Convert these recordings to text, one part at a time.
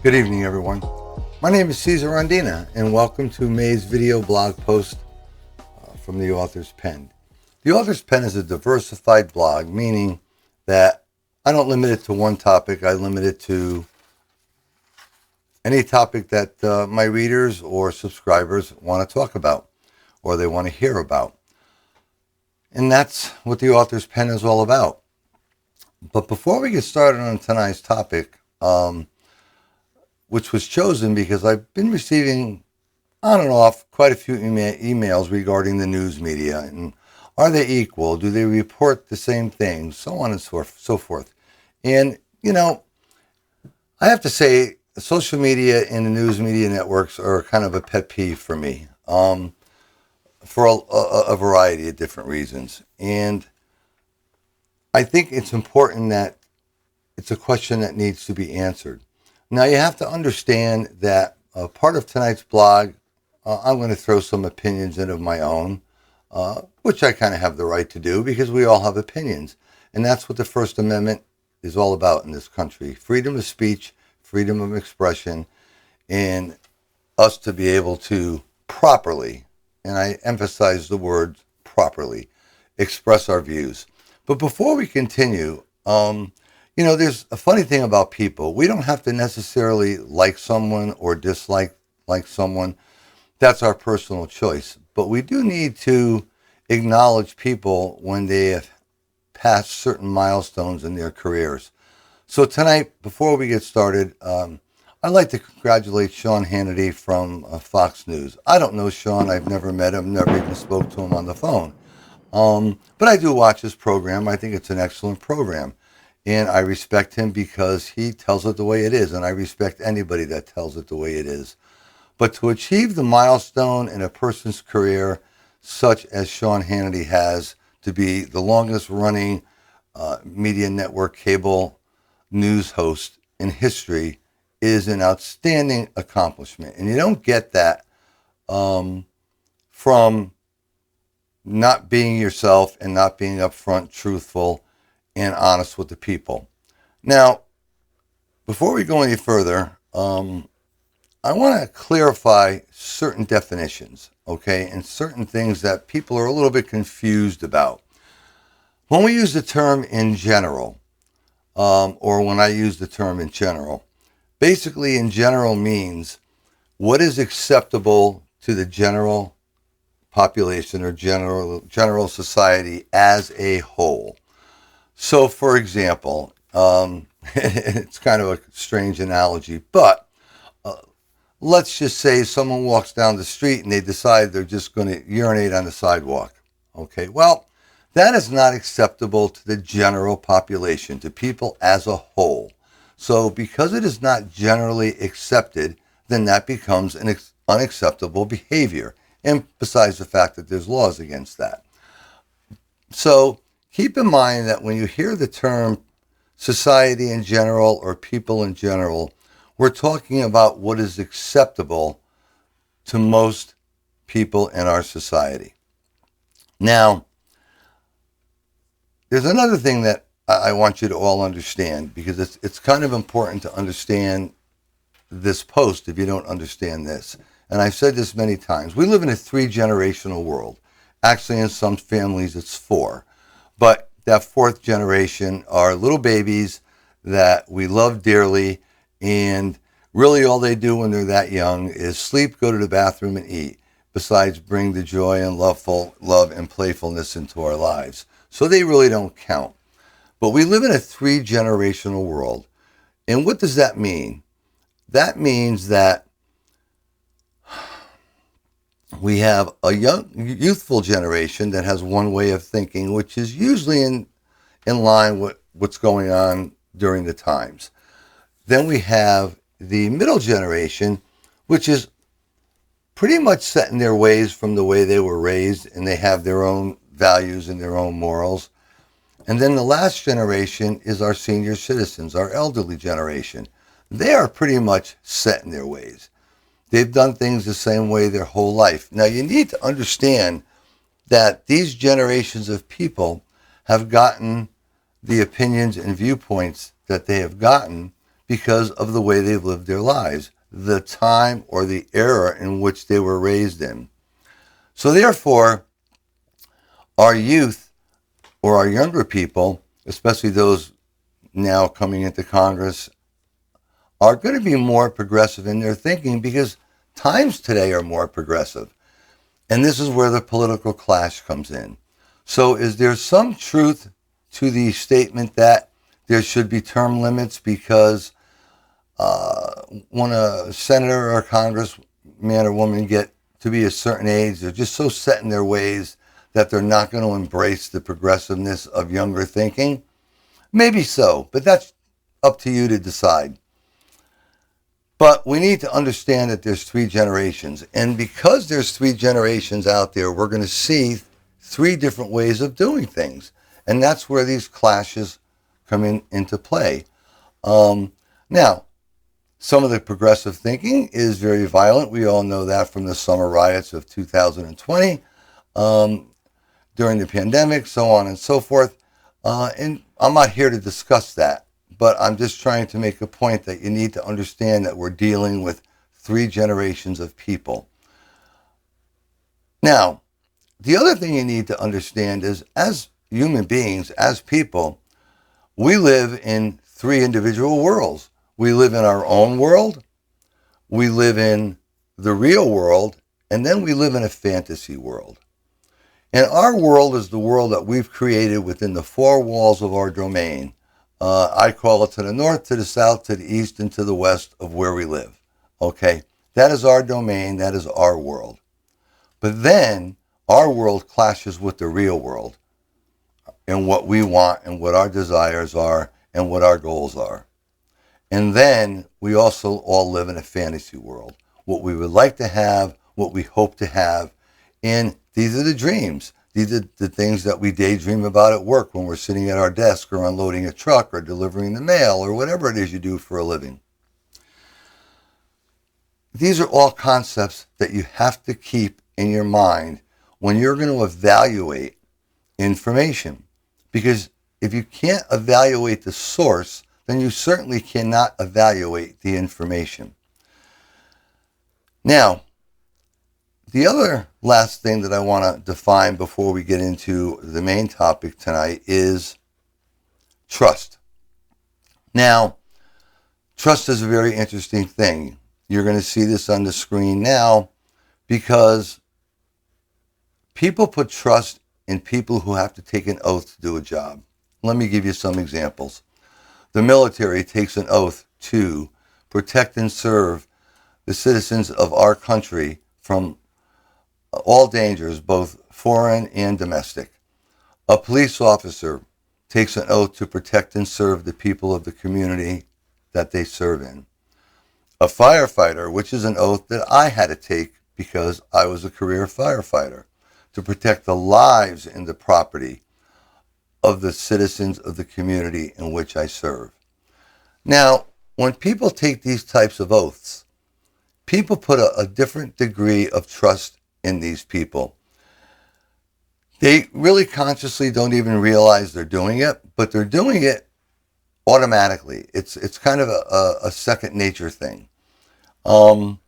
Good evening, everyone. My name is Cesar Rondina, and welcome to May's video blog post from the author's pen. The author's pen is a diversified blog, meaning that I don't limit it to one topic. I limit it to any topic that my readers or subscribers want to talk about or they want to hear about. And that's what the author's pen is all about. But before we get started on tonight's topic, which was chosen because I've been receiving on and off quite a few emails regarding the news media, and are they equal? Do they report the same things? So on and so forth. And, I have to say, social media and the news media networks are kind of a pet peeve for me, for a variety of different reasons. And I think it's important that it's a question that needs to be answered. Now, you have to understand that part of tonight's blog, I'm going to throw some opinions in of my own, which I kind of have the right to do because we all have opinions. And that's what the First Amendment is all about in this country. Freedom of speech, freedom of expression, and us to be able to properly, and I emphasize the word properly, express our views. But before we continue, there's a funny thing about people. We don't have to necessarily like someone or dislike someone. That's our personal choice. But we do need to acknowledge people when they have passed certain milestones in their careers. So tonight, before we get started, I'd like to congratulate Sean Hannity from Fox News. I don't know Sean. I've never met him, never even spoke to him on the phone. But I do watch his program. I think it's an excellent program. And I respect him because he tells it the way it is. And I respect anybody that tells it the way it is. But to achieve the milestone in a person's career, such as Sean Hannity has, to be the longest running media network cable news host in history, is an outstanding accomplishment. And you don't get that from not being yourself and not being upfront, truthful, and honest with the people. Now, before we go any further, I want to clarify certain definitions, okay, and certain things that people are a little bit confused about. When we use the term in general, or when I use the term in general, basically in general means what is acceptable to the general population or general society as a whole. So, for example, it's kind of a strange analogy, but let's just say someone walks down the street and they decide they're just going to urinate on the sidewalk. Okay, well, that is not acceptable to the general population, to people as a whole. So because it is not generally accepted, then that becomes an unacceptable behavior. And besides the fact that there's laws against that. So keep in mind that when you hear the term society in general or people in general, we're talking about what is acceptable to most people in our society. Now, there's another thing that I want you to all understand, because it's kind of important to understand this post if you don't understand this. And I've said this many times. We live in a 3-generational world. Actually, in some families, it's 4. But that 4th generation are little babies that we love dearly, and really all they do when they're that young is sleep, go to the bathroom, and eat, besides bring the joy and love and playfulness into our lives. So they really don't count. But we live in a 3-generational world. And what does that mean? That means that we have a young, youthful generation that has one way of thinking, which is usually in line with what's going on during the times. Then we have the middle generation, which is pretty much set in their ways from the way they were raised, and they have their own values and their own morals. And then the last generation is our senior citizens, our elderly generation. They are pretty much set in their ways. They've done things the same way their whole life. Now, you need to understand that these generations of people have gotten the opinions and viewpoints that they have gotten because of the way they've lived their lives, the time or the era in which they were raised in. So therefore, our youth or our younger people, especially those now coming into Congress, are going to be more progressive in their thinking because times today are more progressive. And this is where the political clash comes in. So is there some truth to the statement that there should be term limits because when a senator or a congressman or woman get to be a certain age, they're just so set in their ways that they're not going to embrace the progressiveness of younger thinking? Maybe so, but that's up to you to decide. But we need to understand that there's three generations. And because there's three generations out there, we're going to see three different ways of doing things. And that's where these clashes come into play. Now, some of the progressive thinking is very violent. We all know that from the summer riots of 2020, during the pandemic, so on and so forth. And I'm not here to discuss that, but I'm just trying to make a point that you need to understand that we're dealing with three generations of people. Now, the other thing you need to understand is, as human beings, as people, we live in three individual worlds. We live in our own world, we live in the real world, and then we live in a fantasy world. And our world is the world that we've created within the four walls of our domain. I call it to the north, to the south, to the east, and to the west of where we live. Okay? That is our domain. That is our world. But then our world clashes with the real world and what we want and what our desires are and what our goals are. And then we also all live in a fantasy world. What we would like to have, what we hope to have, and these are the dreams. These are the things that we daydream about at work when we're sitting at our desk or unloading a truck or delivering the mail or whatever it is you do for a living. These are all concepts that you have to keep in your mind when you're going to evaluate information. Because if you can't evaluate the source, then you certainly cannot evaluate the information. Now, the other last thing that I want to define before we get into the main topic tonight is trust. Now, trust is a very interesting thing. You're going to see this on the screen now because people put trust in people who have to take an oath to do a job. Let me give you some examples. The military takes an oath to protect and serve the citizens of our country from all dangers, both foreign and domestic. A police officer takes an oath to protect and serve the people of the community that they serve in. A firefighter, which is an oath that I had to take because I was a career firefighter, to protect the lives and the property of the citizens of the community in which I serve. Now, when people take these types of oaths, people put a different degree of trust in these people. They really consciously don't even realize they're doing it, but they're doing it automatically. It's kind of a second nature thing. And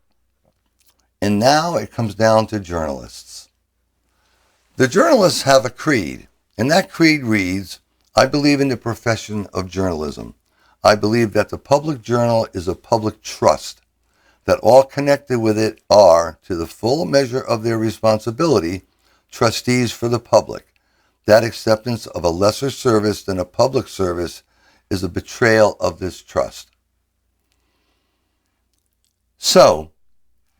now it comes down to journalists. The journalists have a creed, and that creed reads, I believe in the profession of journalism. I believe that the public journal is a public trust, that all connected with it are, to the full measure of their responsibility, trustees for the public. That acceptance of a lesser service than a public service is a betrayal of this trust. So,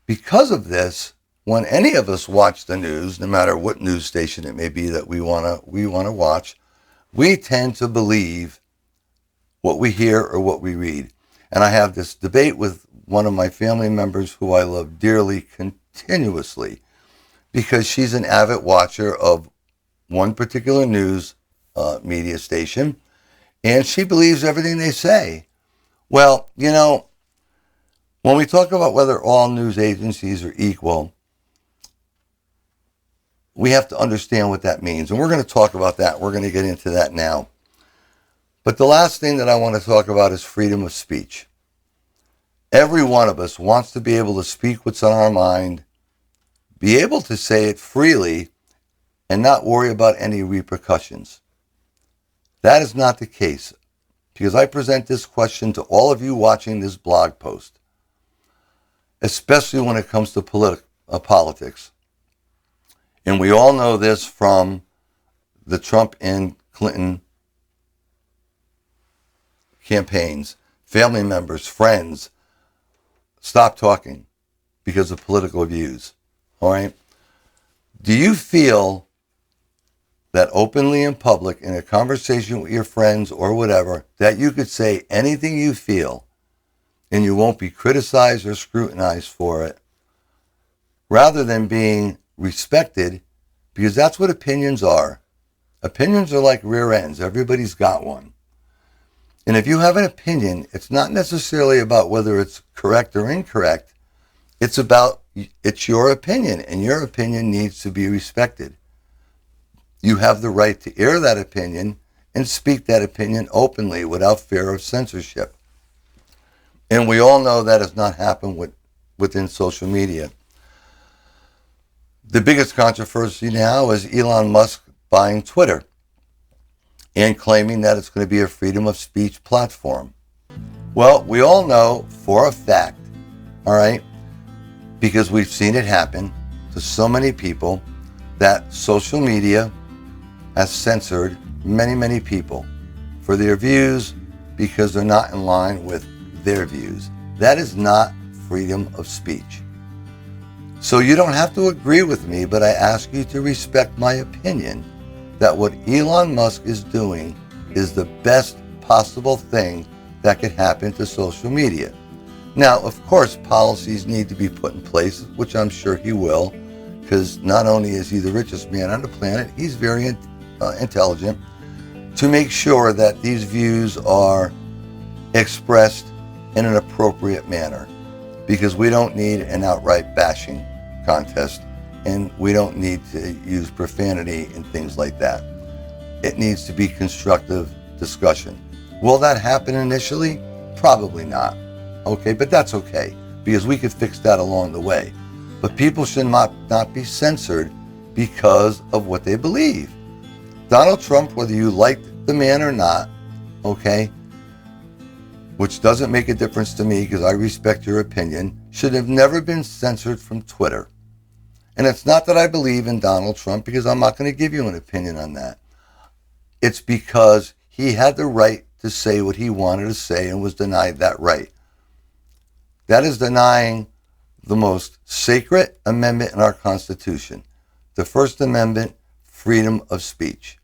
because of this, when any of us watch the news, no matter what news station it may be that we want to watch, we tend to believe what we hear or what we read. And I have this debate with one of my family members who I love dearly continuously because she's an avid watcher of one particular news media station, and she believes everything they say. Well, you know, when we talk about whether all news agencies are equal, we have to understand what that means. And we're going to talk about that. We're going to get into that now. But the last thing that I want to talk about is freedom of speech. Every one of us wants to be able to speak what's on our mind, be able to say it freely, and not worry about any repercussions. That is not the case, because I present this question to all of you watching this blog post, especially when it comes to politics. And we all know this from the Trump and Clinton campaigns. Family members, friends, stop talking because of political views. All right? Do you feel that openly in public, in a conversation with your friends or whatever, that you could say anything you feel and you won't be criticized or scrutinized for it, rather than being respected? Because that's what opinions are. Opinions are like rear ends. Everybody's got one. And if you have an opinion, it's not necessarily about whether it's correct or incorrect. It's your opinion, and your opinion needs to be respected. You have the right to air that opinion and speak that opinion openly without fear of censorship. And we all know that has not happened within social media. The biggest controversy now is Elon Musk buying Twitter and claiming that it's going to be a freedom of speech platform. Well, we all know for a fact, all right, because we've seen it happen to so many people, that social media has censored many, many people for their views because they're not in line with their views. That is not freedom of speech. So you don't have to agree with me, but I ask you to respect my opinion that what Elon Musk is doing is the best possible thing that could happen to social media. Now, of course, policies need to be put in place, which I'm sure he will, because not only is he the richest man on the planet, he's very intelligent, to make sure that these views are expressed in an appropriate manner, because we don't need an outright bashing contest, and we don't need to use profanity and things like that. It needs to be constructive discussion. Will that happen initially? Probably not. Okay, but that's okay, because we could fix that along the way. But people should not be censored because of what they believe. Donald Trump, whether you like the man or not, okay, which doesn't make a difference to me because I respect your opinion, should have never been censored from Twitter. And it's not that I believe in Donald Trump, because I'm not going to give you an opinion on that. It's because he had the right to say what he wanted to say and was denied that right. That is denying the most sacred amendment in our Constitution, the First Amendment, freedom of speech.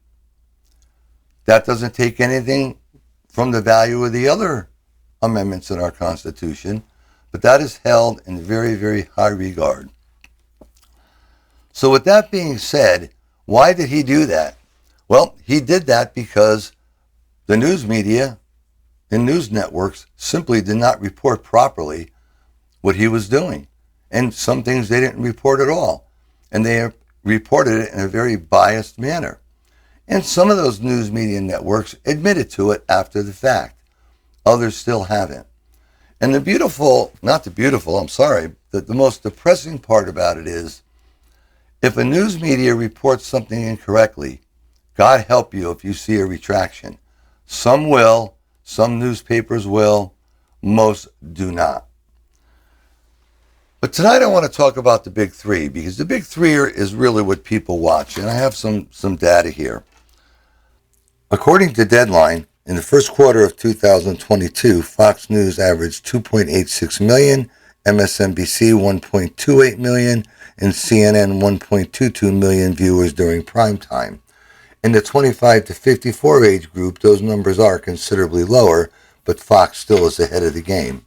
That doesn't take anything from the value of the other amendments in our Constitution, but that is held in very, very high regard. So with that being said, why did he do that? Well, he did that because the news media and news networks simply did not report properly what he was doing. And some things they didn't report at all. And they reported it in a very biased manner. And some of those news media networks admitted to it after the fact. Others still haven't. And the most depressing part about it is, if a news media reports something incorrectly, God help you if you see a retraction. Some will, some newspapers will, most do not. But tonight I want to talk about the big three, because the big three is really what people watch, and I have some data here. According to Deadline, in the first quarter of 2022, Fox News averaged 2.86 million, MSNBC 1.28 million, and CNN 1.22 million viewers during prime time. In the 25 to 54 age group, those numbers are considerably lower, but Fox still is ahead of the game.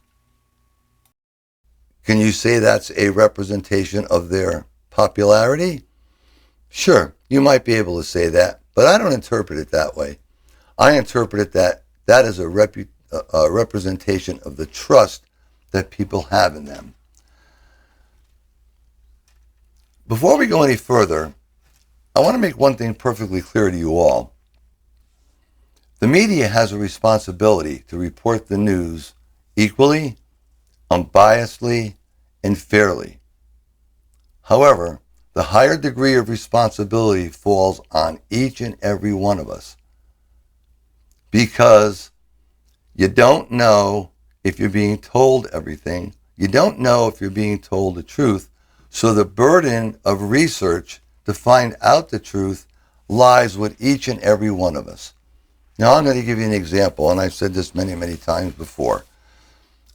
Can you say that's a representation of their popularity? Sure, you might be able to say that, but I don't interpret it that way. I interpret it that is a representation of the trust that people have in them. Before we go any further, I want to make one thing perfectly clear to you all. The media has a responsibility to report the news equally, unbiasedly, and fairly. However, the higher degree of responsibility falls on each and every one of us, because you don't know if you're being told everything. You don't know if you're being told the truth. So the burden of research to find out the truth lies with each and every one of us. Now, I'm going to give you an example, and I've said this many, many times before.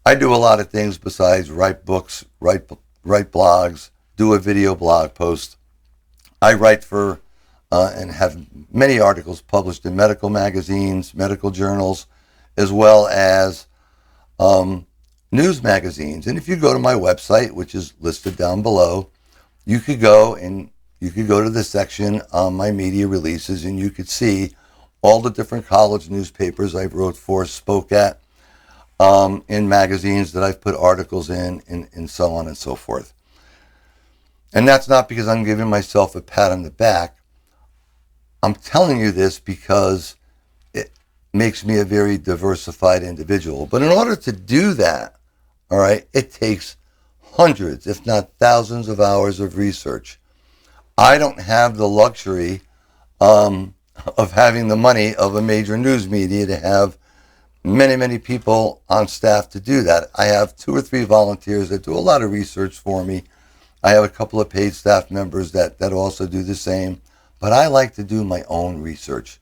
I do a lot of things besides write books, write blogs, do a video blog post. I write for and have many articles published in medical magazines, medical journals, as well as news magazines. And if you go to my website, which is listed down below, you could go to the section on my media releases, and you could see all the different college newspapers I've wrote for, spoke at, in magazines that I've put articles in, and so on and so forth. And that's not because I'm giving myself a pat on the back. I'm telling you this because it makes me a very diversified individual. But in order to do that, all right, it takes hundreds, if not thousands of hours of research. I don't have the luxury of having the money of a major news media to have many, many people on staff to do that. I have 2 or 3 volunteers that do a lot of research for me. I have a couple of paid staff members that also do the same. But I like to do my own research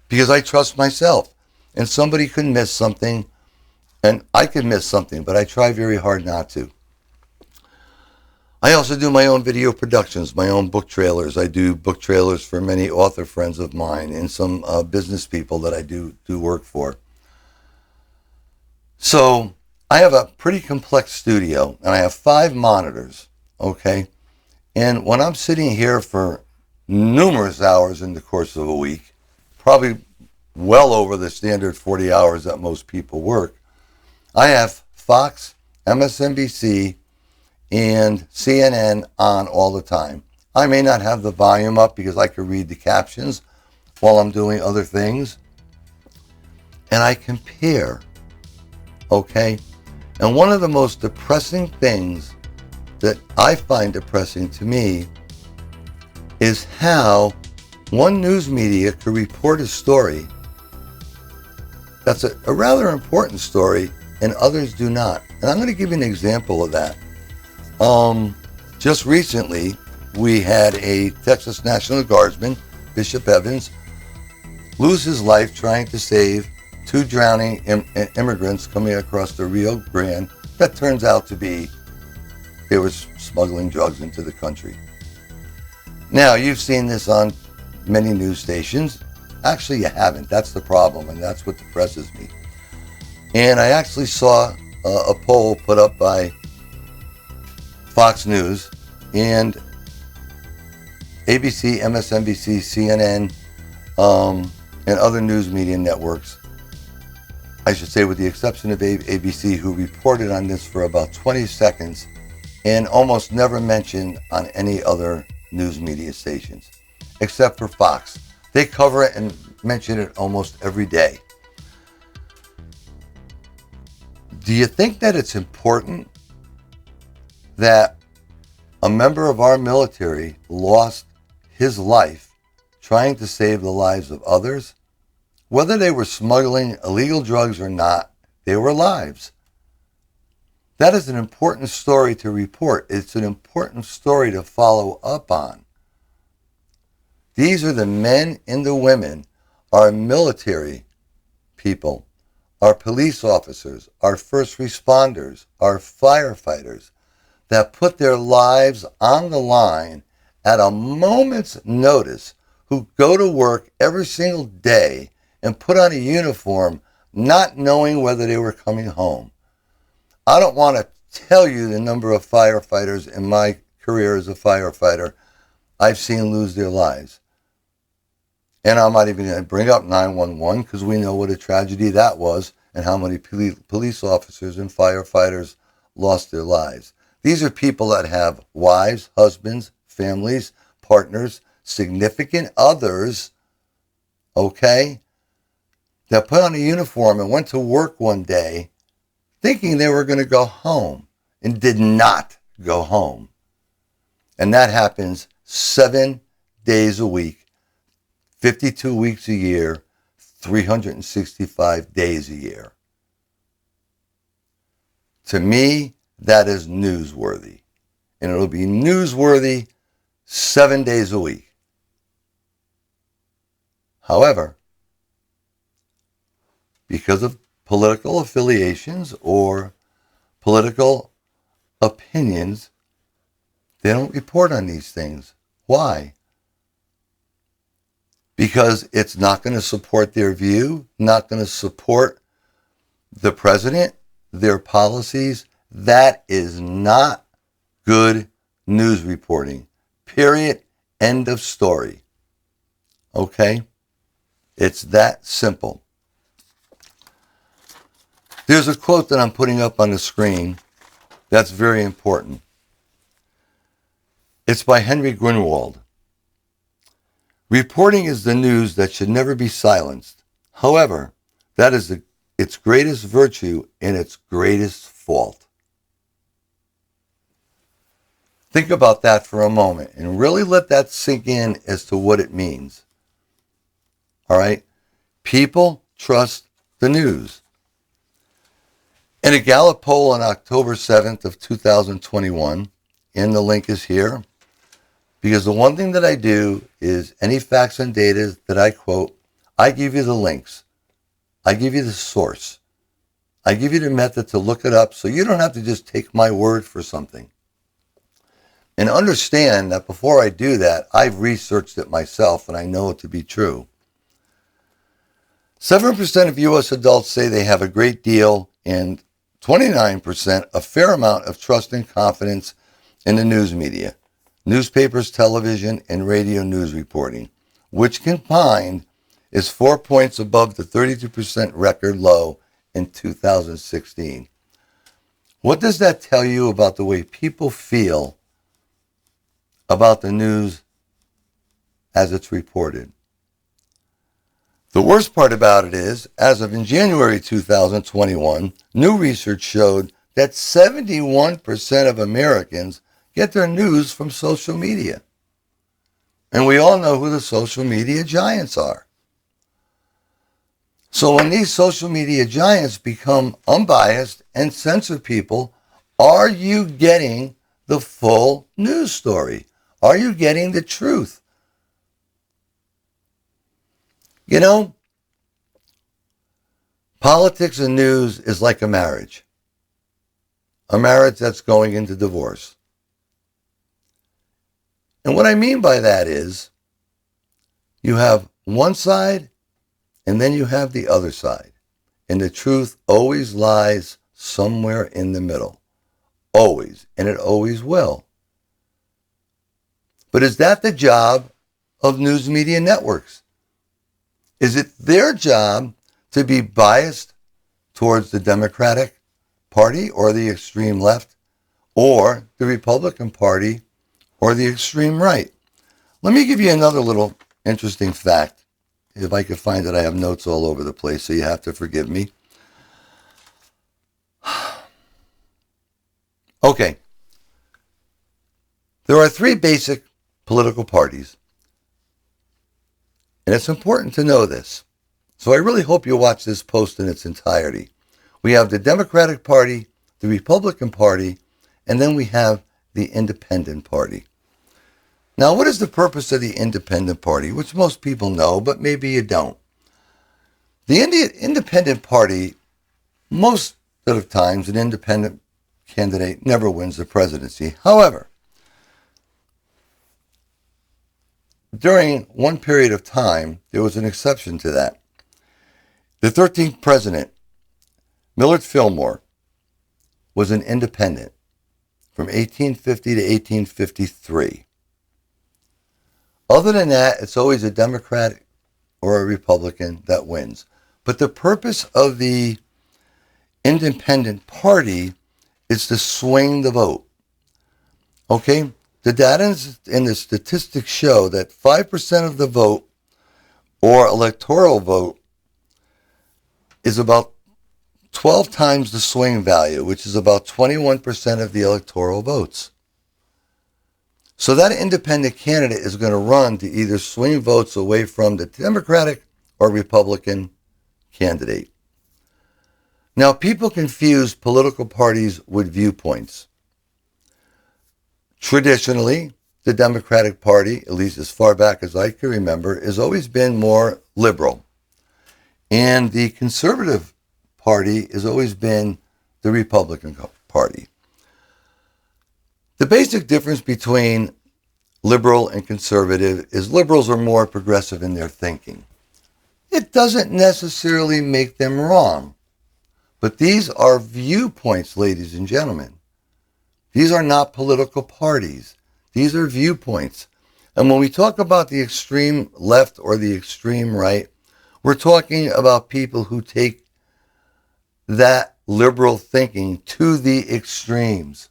because I trust myself. And somebody could miss something, and I could miss something, but I try very hard not to. I also do my own video productions, my own book trailers. I do book trailers for many author friends of mine and some business people that I do work for. So I have a pretty complex studio, and I have 5 monitors, okay? And when I'm sitting here for numerous hours in the course of a week, probably well over the standard 40 hours that most people work, I have Fox, MSNBC, and CNN on all the time. I may not have the volume up because I can read the captions while I'm doing other things. And I compare, okay? And one of the most depressing things that I find depressing to me is how one news media could report a story that's a rather important story and others do not. And I'm going to give you an example of that. Just recently, we had a Texas National Guardsman, Bishop Evans, lose his life trying to save 2 drowning immigrants coming across the Rio Grande. That turns out to be they were smuggling drugs into the country. Now, you've seen this on many news stations. Actually, you haven't. That's the problem, and that's what depresses me. And I actually saw a poll put up by Fox News and ABC, MSNBC, CNN, and other news media networks. I should say with the exception of ABC, who reported on this for about 20 seconds and almost never mentioned on any other news media stations, except for Fox. They cover it and mention it almost every day. Do you think that it's important that a member of our military lost his life trying to save the lives of others? Whether they were smuggling illegal drugs or not, they were lives. That is an important story to report. It's an important story to follow up on. These are the men and the women, our military people, our police officers, our first responders, our firefighters, that put their lives on the line at a moment's notice, who go to work every single day and put on a uniform not knowing whether they were coming home. I don't want to tell you the number of firefighters in my career as a firefighter I've seen lose their lives. And I'm not even going to bring up 911 because we know what a tragedy that was and how many police officers and firefighters lost their lives. These are people that have wives, husbands, families, partners, significant others, okay, that put on a uniform and went to work one day thinking they were going to go home and did not go home. And that happens 7 days a week, 52 weeks a year, 365 days a year. To me, that is newsworthy. And it'll be newsworthy 7 days a week. However, because of political affiliations or political opinions, they don't report on these things. Why? Because it's not going to support their view, not going to support the president, their policies. That is not good news reporting. Period. End of story. Okay? It's that simple. There's a quote that I'm putting up on the screen that's very important. It's by Henry Grunwald. Reporting is the news that should never be silenced. However, that is its greatest virtue and its greatest fault. Think about that for a moment and really let that sink in as to what it means. All right? People trust the news. In a Gallup poll on October 7th of 2021, and the link is here, because the one thing that I do is any facts and data that I quote, I give you the links. I give you the source. I give you the method to look it up so you don't have to just take my word for something. And understand that before I do that, I've researched it myself and I know it to be true. 7% of U.S. adults say they have a great deal and 29% a fair amount of trust and confidence in the news media, newspapers, television, and radio news reporting, which combined is 4 points above the 32% record low in 2016. What does that tell you about the way people feel about the news as it's reported? The worst part about it is, as of in January 2021, new research showed that 71% of Americans get their news from social media. And we all know who the social media giants are. So when these social media giants become unbiased and censor people, are you getting the full news story? Are you getting the truth? You know, politics and news is like a marriage that's going into divorce. And what I mean by that is you have one side and then you have the other side. And the truth always lies somewhere in the middle. Always. And it always will. But is that the job of news media networks? Is it their job to be biased towards the Democratic Party or the extreme left or the Republican Party or the extreme right? Let me give you another little interesting fact. If I could find it, I have notes all over the place, so you have to forgive me. Okay. There are three basic political parties. And it's important to know this. So I really hope you watch this post in its entirety. We have the Democratic Party, the Republican Party, and then we have the Independent Party. Now, what is the purpose of the Independent Party? Which most people know, but maybe you don't. The Independent Party, most of the times, an independent candidate never wins the presidency. However, during one period of time, there was an exception to that. The 13th president, Millard Fillmore, was an independent from 1850 to 1853. Other than that, it's always a Democrat or a Republican that wins. But the purpose of the Independent Party is to swing the vote. Okay? The data and the statistics show that 5% of the vote or electoral vote is about 12 times the swing value, which is about 21% of the electoral votes. So that independent candidate is going to run to either swing votes away from the Democratic or Republican candidate. Now, people confuse political parties with viewpoints. Traditionally, the Democratic Party, at least as far back as I can remember, has always been more liberal. And the Conservative Party has always been the Republican Party. The basic difference between liberal and conservative is liberals are more progressive in their thinking. It doesn't necessarily make them wrong, but these are viewpoints, ladies and gentlemen. These are not political parties. These are viewpoints. And when we talk about the extreme left or the extreme right, we're talking about people who take that liberal thinking to the extremes.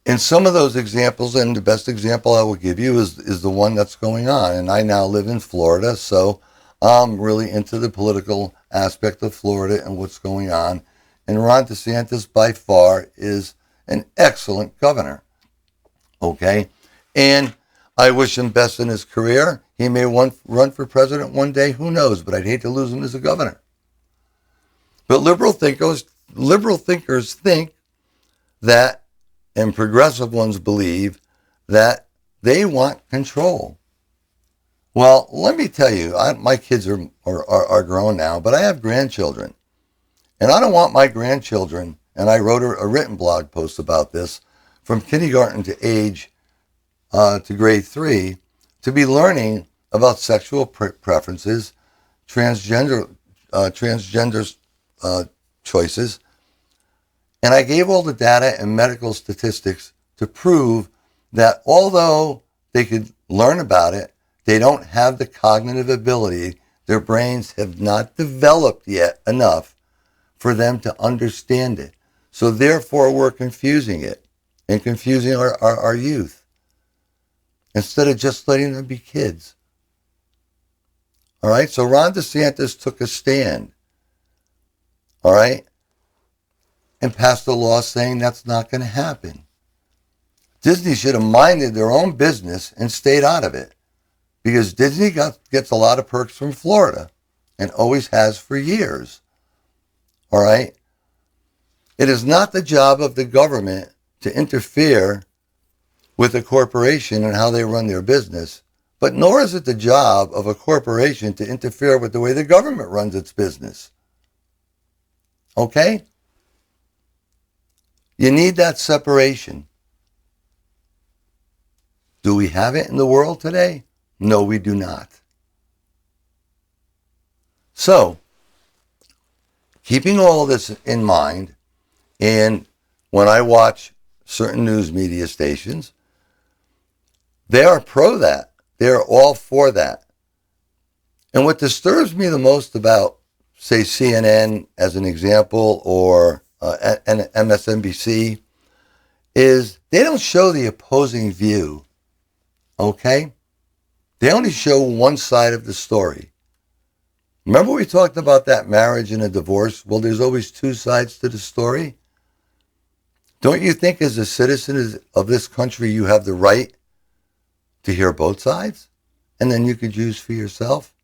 In some of those examples, and the best example I will give you is the one that's going on. And I now live in Florida, so I'm really into the political aspect of Florida and what's going on. And Ron DeSantis, by far, is an excellent governor. Okay? And I wish him best in his career. He may run for president one day, who knows, but I'd hate to lose him as a governor. But liberal thinkers think that, and progressive ones believe, that they want control. Well, let me tell you, my kids are grown now, but I have grandchildren. And I don't want my grandchildren, and I wrote a written blog post about this, from kindergarten to age to grade 3, to be learning about sexual preferences, transgender choices. And I gave all the data and medical statistics to prove that although they could learn about it, they don't have the cognitive ability. Their brains have not developed yet enough for them to understand it. So therefore, we're confusing it and confusing our youth instead of just letting them be kids. All right? So Ron DeSantis took a stand. All right? And passed a law saying that's not going to happen. Disney should have minded their own business and stayed out of it, because Disney gets a lot of perks from Florida and always has for years. All right? It is not the job of the government to interfere with a corporation and how they run their business, but nor is it the job of a corporation to interfere with the way the government runs its business. Okay? You need that separation. Do we have it in the world today? No, we do not. So, keeping all this in mind, and when I watch certain news media stations, they are pro that. They are all for that. And what disturbs me the most about, say, CNN as an example, or MSNBC, is they don't show the opposing view, okay? They only show one side of the story. Remember we talked about that marriage and a divorce? Well, there's always two sides to the story. Don't you think as a citizen of this country you have the right to hear both sides? And then you can choose for yourself,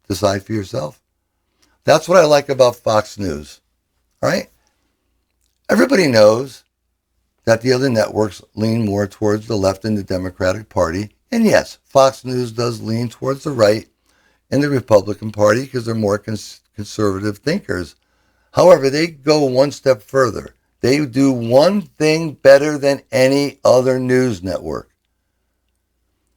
decide for yourself. That's what I like about Fox News, right? Everybody knows that the other networks lean more towards the left in the Democratic Party. And yes, Fox News does lean towards the right in the Republican Party because they're more conservative thinkers. However, they go one step further. They do one thing better than any other news network.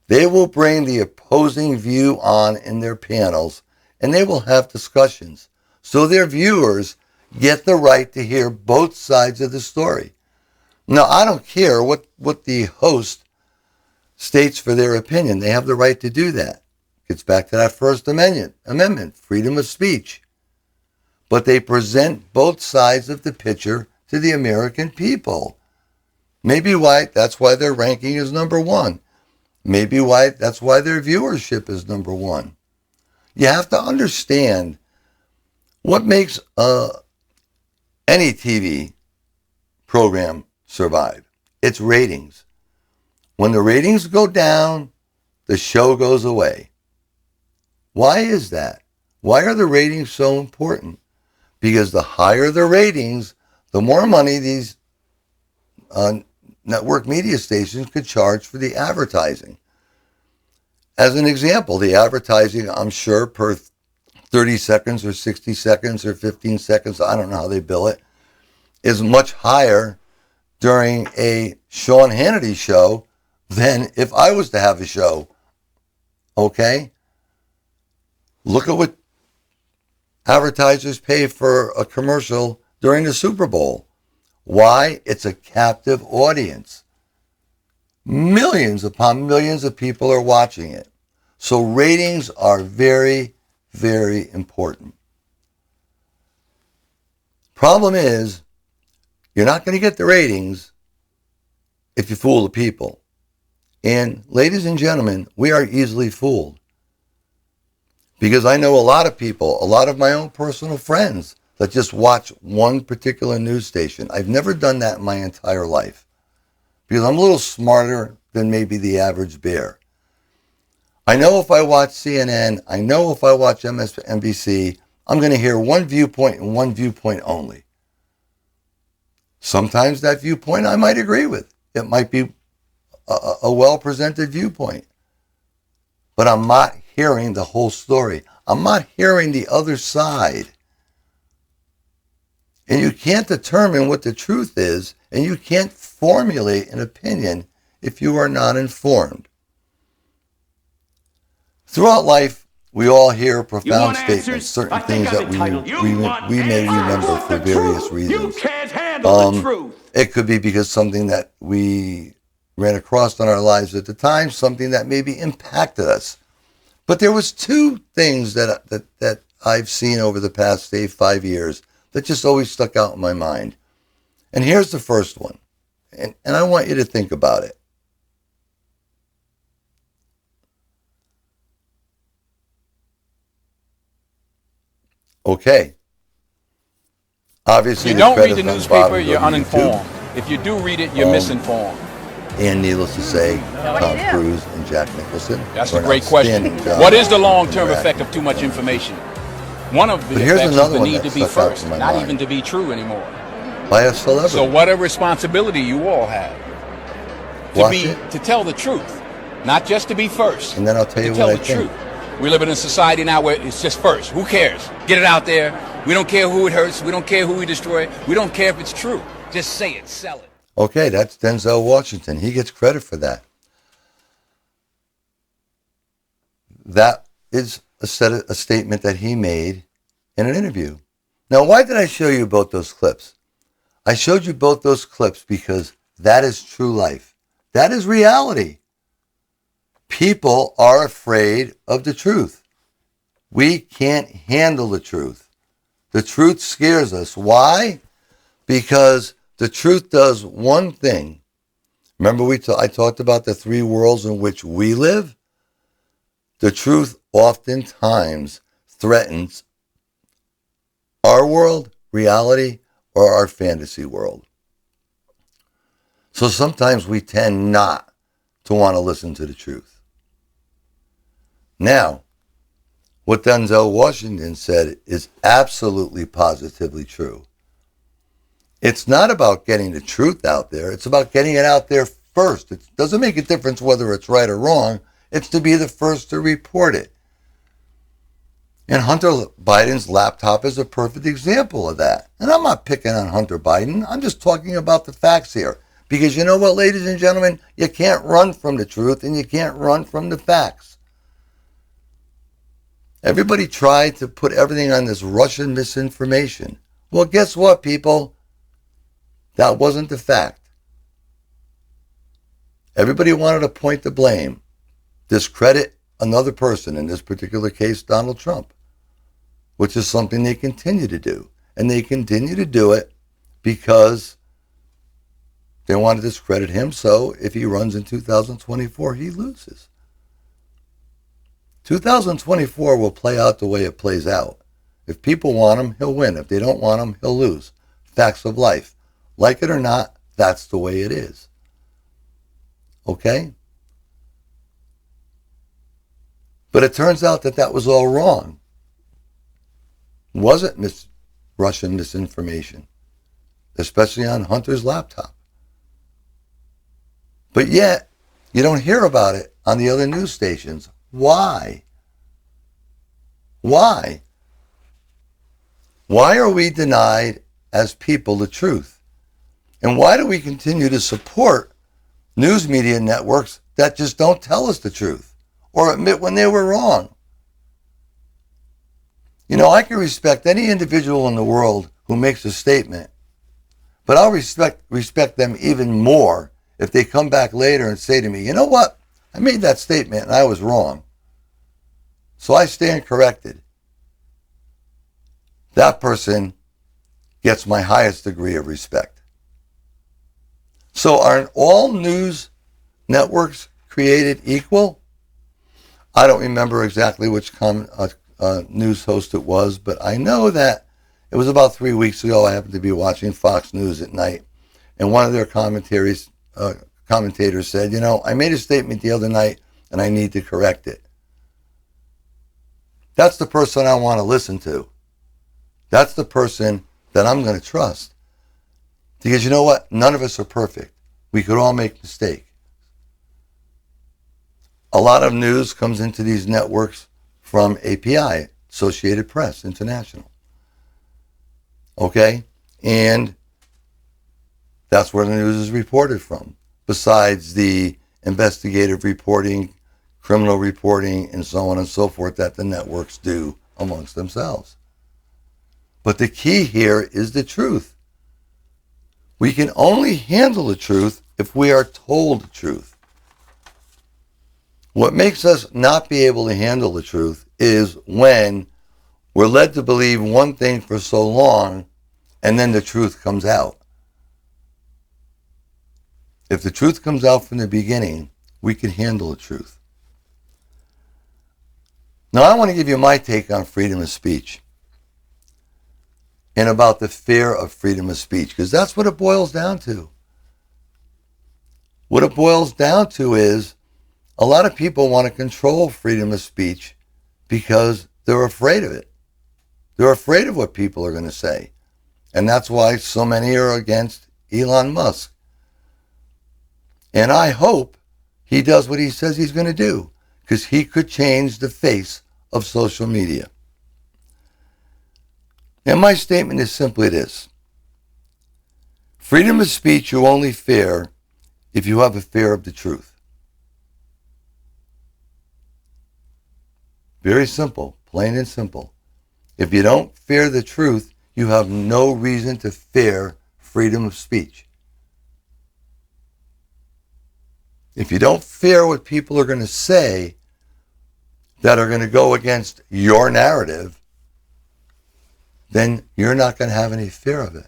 They will bring the opposing view on in their panels, and they will have discussions, so their viewers get the right to hear both sides of the story. Now, I don't care what the host states for their opinion. They have the right to do that. Gets back to that First Amendment, freedom of speech. But they present both sides of the picture to the American people. Maybe that's why their ranking is number one. Maybe that's why their viewership is number one. You have to understand What makes any TV program survive? It's ratings. When the ratings go down, the show goes away. Why is that? Why are the ratings so important? Because the higher the ratings, the more money these network media stations could charge for the advertising. As an example, the advertising, I'm sure, per 30 seconds or 60 seconds or 15 seconds, I don't know how they bill it, is much higher during a Sean Hannity show than if I was to have a show. Okay? Look at what advertisers pay for a commercial during the Super Bowl. Why? It's a captive audience. Millions upon millions of people are watching it. So ratings are very, very important. Problem is, you're not going to get the ratings if you fool the people. And ladies and gentlemen, we are easily fooled. Because I know a lot of people, a lot of my own personal friends that just watch one particular news station. I've never done that in my entire life. Because I'm a little smarter than maybe the average bear. I know if I watch CNN, I know if I watch MSNBC, I'm going to hear one viewpoint and one viewpoint only. Sometimes that viewpoint I might agree with. It might be a well-presented viewpoint. But I'm not hearing the whole story. I'm not hearing the other side. And you can't determine what the truth is, and you can't formulate an opinion if you are not informed. Throughout life, we all hear profound statements, certain things that we may remember for various reasons. It could be because something that we ran across in our lives at the time, something that maybe impacted us. But there was two things that I've seen over the past, say, 5 years that just always stuck out in my mind. And here's the first one. And I want you to think about it. Okay. Obviously, you don't read the newspaper, you're uninformed. If you do read it, you're misinformed. And needless to say, Tom Cruise and Jack Nicholson. That's a great question. What is the long-term effect of too much information? One of the effects is the need to be first, not even to be true anymore. By a celebrity. So what a responsibility you all have to tell the truth, not just to be first. And then I'll tell you what I think. We live in a society now where it's just first. Who cares? Get it out there. We don't care who it hurts. We don't care who we destroy. We don't care if it's true. Just say it. Sell it. Okay, that's Denzel Washington. He gets credit for that. That is a statement that he made in an interview. Now, why did I show you both those clips? I showed you both those clips because that is true life. That is reality. People are afraid of the truth. We can't handle the truth. The truth scares us. Why? Because the truth does one thing. Remember I talked about the three worlds in which we live? The truth oftentimes threatens our world, reality, or our fantasy world. So sometimes we tend not to want to listen to the truth. Now, what Denzel Washington said is absolutely positively true. It's not about getting the truth out there. It's about getting it out there first. It doesn't make a difference whether it's right or wrong. It's to be the first to report it. And Hunter Biden's laptop is a perfect example of that. And I'm not picking on Hunter Biden. I'm just talking about the facts here. Because you know what, ladies and gentlemen? You can't run from the truth and you can't run from the facts. Everybody tried to put everything on this Russian misinformation. Well, guess what, people? That wasn't the fact. Everybody wanted to point the blame, discredit another person, in this particular case, Donald Trump, which is something they continue to do. And they continue to do it because they want to discredit him, so if he runs in 2024, he loses. 2024 will play out the way it plays out. If people want him, he'll win. If they don't want him, he'll lose. Facts of life. Like it or not, that's the way it is. Okay? But it turns out that that was all wrong. It wasn't Russian misinformation, especially on Hunter's laptop. But yet, you don't hear about it on the other news stations. Why? Why? Why are we denied as people the truth? And why do we continue to support news media networks that just don't tell us the truth or admit when they were wrong? You know, I can respect any individual in the world who makes a statement, but I'll respect them even more if they come back later and say to me, you know what? I made that statement and I was wrong. So I stand corrected. That person gets my highest degree of respect. So aren't all news networks created equal? I don't remember exactly which news host it was, but I know that it was about 3 weeks ago. I happened to be watching Fox News at night, and one of their commentators said, you know, I made a statement the other night and I need to correct it. That's the person I want to listen to. That's the person that I'm going to trust. Because you know what? None of us are perfect. We could all make mistakes. A lot of news comes into these networks from API, Associated Press International. Okay? And that's where the news is reported from. Besides the investigative reporting, criminal reporting, and so on and so forth that the networks do amongst themselves. But the key here is the truth. We can only handle the truth if we are told the truth. What makes us not be able to handle the truth is when we're led to believe one thing for so long and then the truth comes out. If the truth comes out from the beginning, we can handle the truth. Now, I want to give you my take on freedom of speech and about the fear of freedom of speech, because that's what it boils down to. What it boils down to is a lot of people want to control freedom of speech because they're afraid of it. They're afraid of what people are going to say. And that's why so many are against Elon Musk. And I hope he does what he says he's going to do, because he could change the face of social media. And my statement is simply this. Freedom of speech you only fear if you have a fear of the truth. Very simple, plain and simple. If you don't fear the truth, you have no reason to fear freedom of speech. If you don't fear what people are going to say that are going to go against your narrative, then you're not going to have any fear of it.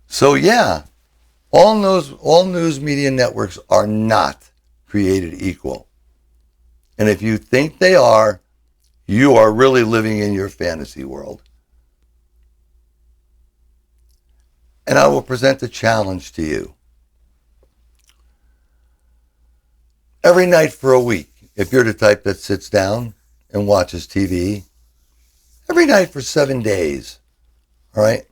So yeah, all news media networks are not created equal. And if you think they are, you are really living in your fantasy world. And I will present a challenge to you. Every night for a week, if you're the type that sits down and watches TV, every night for 7 days, all right?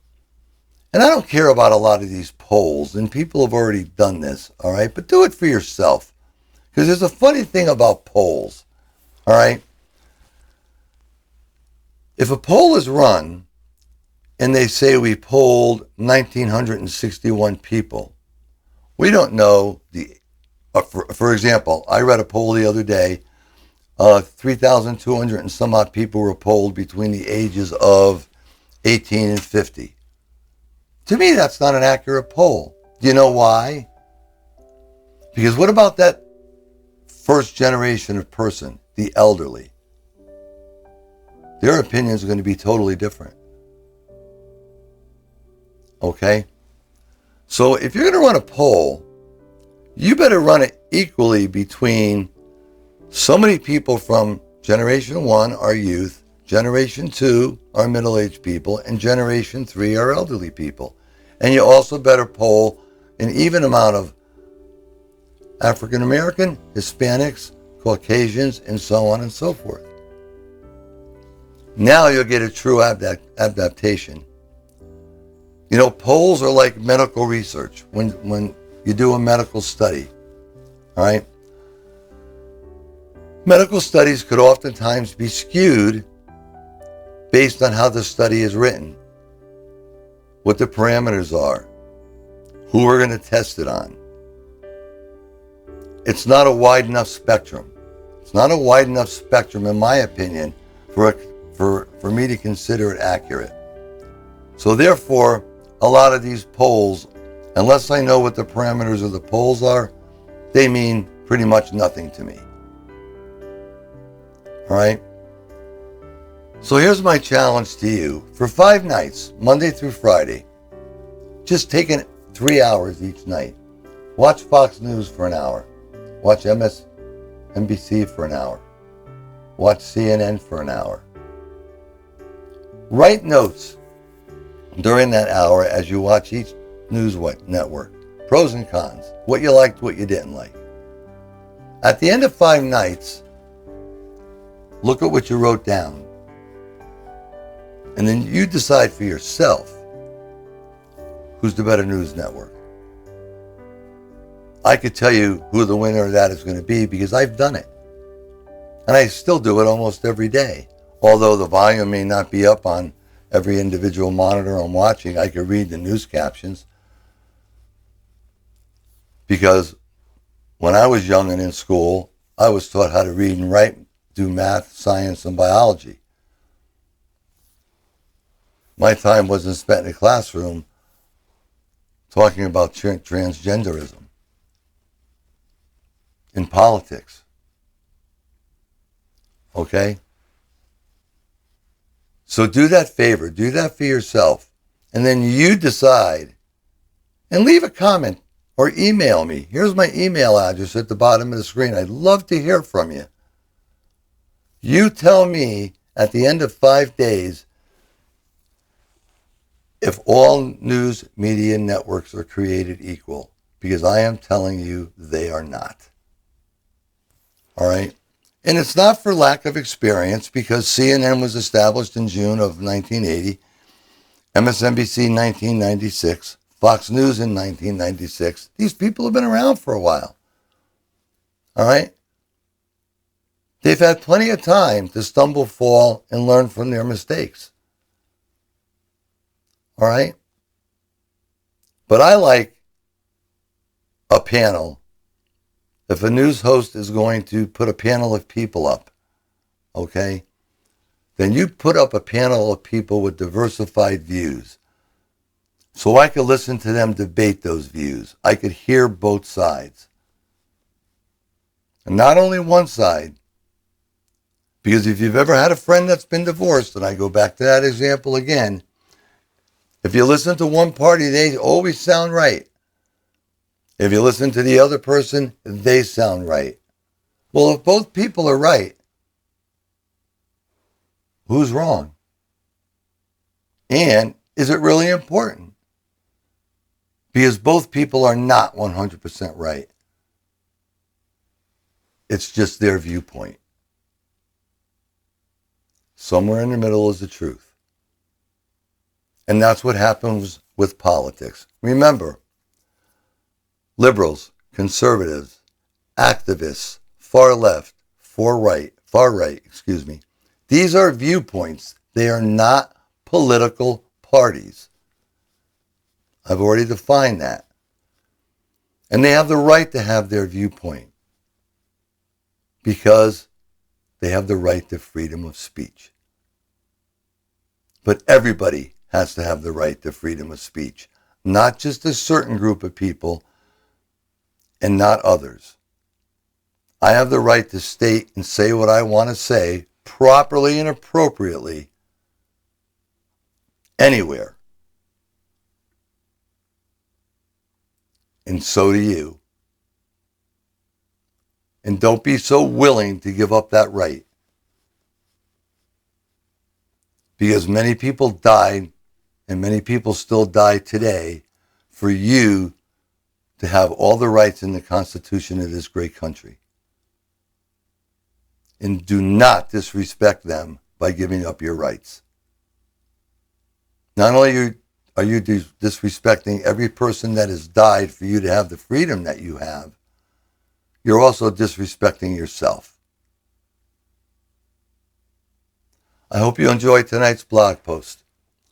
And I don't care about a lot of these polls, and people have already done this, all right? But do it for yourself, because there's a funny thing about polls, all right? If a poll is run, and they say we polled 1,961 people, we don't know the... For example, I read a poll the other day. 3,200 and some odd people were polled between the ages of 18 and 50. To me, that's not an accurate poll. Do you know why? Because what about that first generation of person, the elderly? Their opinions are going to be totally different. Okay? So if you're going to run a poll, you better run it equally between so many people from Generation 1, our youth, Generation 2 are middle-aged people, and Generation 3 are elderly people. And you also better poll an even amount of African American, Hispanics, Caucasians, and so on and so forth. Now you'll get a true adaptation. You know, polls are like medical research. When you do a medical study, all right? Medical studies could oftentimes be skewed based on how the study is written, what the parameters are, who we're going to test it on. It's not a wide enough spectrum. It's not a wide enough spectrum, in my opinion, for me to consider it accurate. So therefore, a lot of these polls, unless I know what the parameters of the polls are, they mean pretty much nothing to me. All right? So here's my challenge to you. For 5 nights, Monday through Friday, just taking 3 hours each night. Watch Fox News for an hour. Watch MSNBC for an hour. Watch CNN for an hour. Write notes during that hour as you watch each news network. Pros and cons. What you liked, what you didn't like. At the end of 5 nights, look at what you wrote down. And then you decide for yourself who's the better news network. I could tell you who the winner of that is going to be because I've done it. And I still do it almost every day. Although the volume may not be up on every individual monitor I'm watching, I could read the news captions. Because when I was young and in school, I was taught how to read and write, do math, science, and biology. My time wasn't spent in a classroom talking about transgenderism in politics. Okay? So do that favor. Do that for yourself. And then you decide. And leave a comment or email me. Here's my email address at the bottom of the screen. I'd love to hear from you. You tell me at the end of 5 days if all news media networks are created equal, because I am telling you they are not. All right? And it's not for lack of experience, because CNN was established in June of 1980, MSNBC in 1996, Fox News in 1996. These people have been around for a while. All right? They've had plenty of time to stumble, fall, and learn from their mistakes. All right? But I like a panel. If a news host is going to put a panel of people up, okay, then you put up a panel of people with diversified views. So I could listen to them debate those views. I could hear both sides. And not only one side, because if you've ever had a friend that's been divorced, and I go back to that example again, if you listen to one party, they always sound right. If you listen to the other person, they sound right. Well, if both people are right, who's wrong? And is it really important? Because both people are not 100% right. It's just their viewpoint. Somewhere in the middle is the truth. And that's what happens with politics. Remember, liberals, conservatives, activists, far left, far right, these are viewpoints. They are not political parties. I've already defined that. And they have the right to have their viewpoint because they have the right to freedom of speech. But everybody has to have the right to freedom of speech, not just a certain group of people and not others. I have the right to state and say what I want to say properly and appropriately anywhere. And so do you. And don't be so willing to give up that right. Because many people died, and many people still die today, for you to have all the rights in the Constitution of this great country. And do not disrespect them by giving up your rights. Not only are you disrespecting every person that has died for you to have the freedom that you have, you're also disrespecting yourself. I hope you enjoyed tonight's blog post.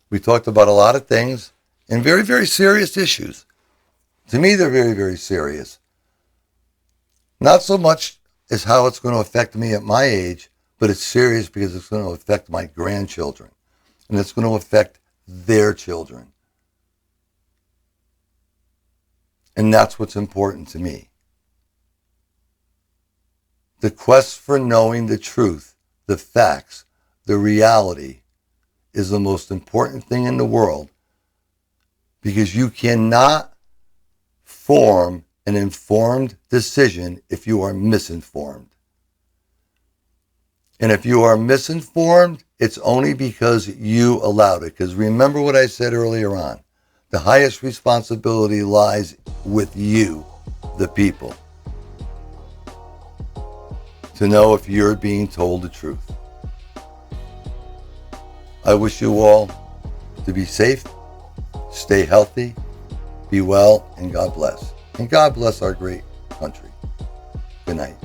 We talked about a lot of things and very, very serious issues. To me, they're very, very serious. Not so much as how it's going to affect me at my age, but it's serious because it's going to affect my grandchildren. And it's going to affect their children. And that's what's important to me. The quest for knowing the truth, the facts, the reality is the most important thing in the world, because you cannot form an informed decision if you are misinformed. And if you are misinformed, it's only because you allowed it. Because remember what I said earlier on. The highest responsibility lies with you, the people, to know if you're being told the truth. I wish you all to be safe, stay healthy, be well, and God bless. And God bless our great country. Good night.